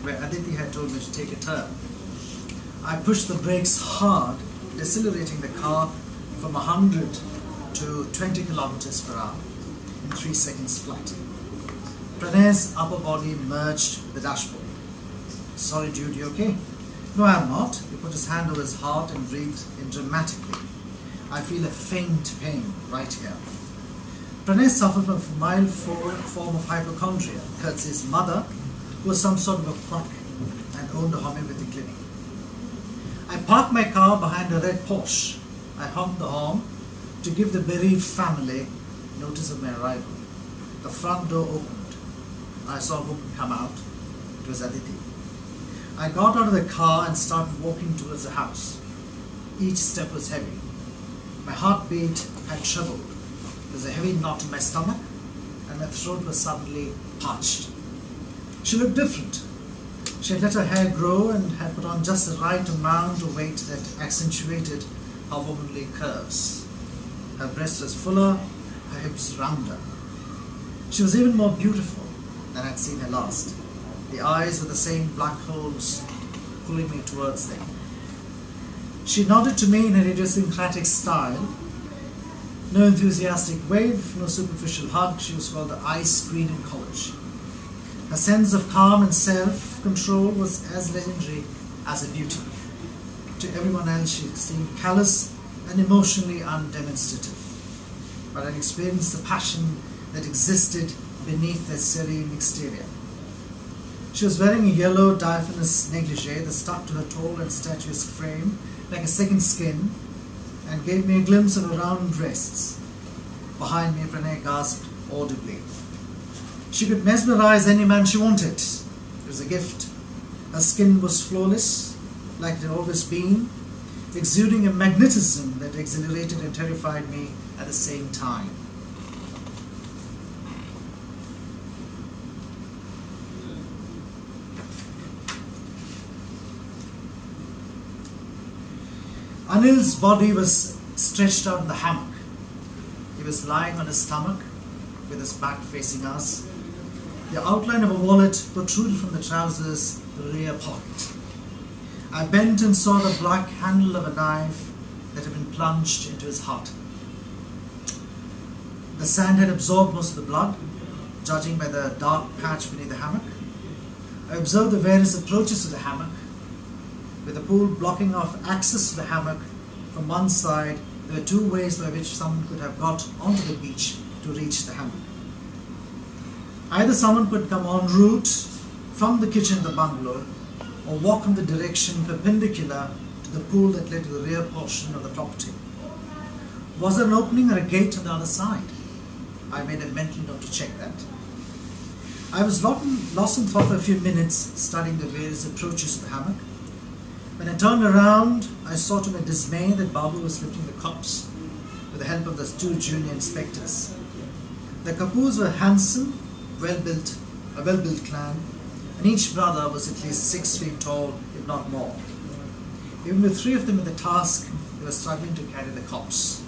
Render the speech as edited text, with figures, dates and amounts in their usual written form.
where Aditi had told me to take a turn. I pushed the brakes hard, decelerating the car from 100 to 20 kilometers per hour in 3 seconds flat. Pranay's upper body merged with the dashboard. "Sorry dude, you okay?" "No, I'm not." He put his hand over his heart and breathed in dramatically. "I feel a faint pain right here." Pranay suffered from a mild form of hypochondria, courtesy his mother, who was some sort of a quack and owned a homeopathy clinic. I parked my car behind a red Porsche. I honked the horn to give the bereaved family notice of my arrival. The front door opened. I saw a woman come out. It was Aditi. I got out of the car and started walking towards the house. Each step was heavy. My heartbeat had trebled. There was a heavy knot in my stomach and my throat was suddenly parched. She looked different. She had let her hair grow and had put on just the right amount of weight that accentuated her womanly curves. Her breast was fuller, her hips rounder. She was even more beautiful than I'd seen her last. The eyes were the same black holes pulling me towards them. She nodded to me in her idiosyncratic style. No enthusiastic wave, no superficial hug. She was called the ice queen in college. Her sense of calm and self-control was as legendary as her beauty. To everyone else, she seemed callous and emotionally undemonstrative. But I'd experienced the passion that existed beneath their serene exterior. She was wearing a yellow diaphanous negligee that stuck to her tall and statuesque frame like a second skin and gave me a glimpse of her round breasts. Behind me, Pranay gasped audibly. She could mesmerize any man she wanted. It was a gift. Her skin was flawless, like it had always been, exuding a magnetism that exhilarated and terrified me at the same time. Anil's body was stretched out in the hammock. He was lying on his stomach with his back facing us. The outline of a wallet protruded from the trousers' rear pocket. I bent and saw the black handle of a knife that had been plunged into his heart. The sand had absorbed most of the blood, judging by the dark patch beneath the hammock. I observed the various approaches to the hammock. With the pool blocking off access to the hammock from one side, there were two ways by which someone could have got onto the beach to reach the hammock. Either someone could come en route from the kitchen of the bungalow or walk in the direction perpendicular to the pool that led to the rear portion of the property. Was there an opening or a gate on the other side? I made a mental note to check that. I was lost in thought for a few minutes, studying the various approaches to the hammock. When I turned around, I saw to my dismay that Babu was lifting the cops with the help of the two junior inspectors. The Kapoors were handsome, a well-built clan, and each brother was at least 6 feet tall, if not more. Even with 3 of them at the task, they were struggling to carry the cops.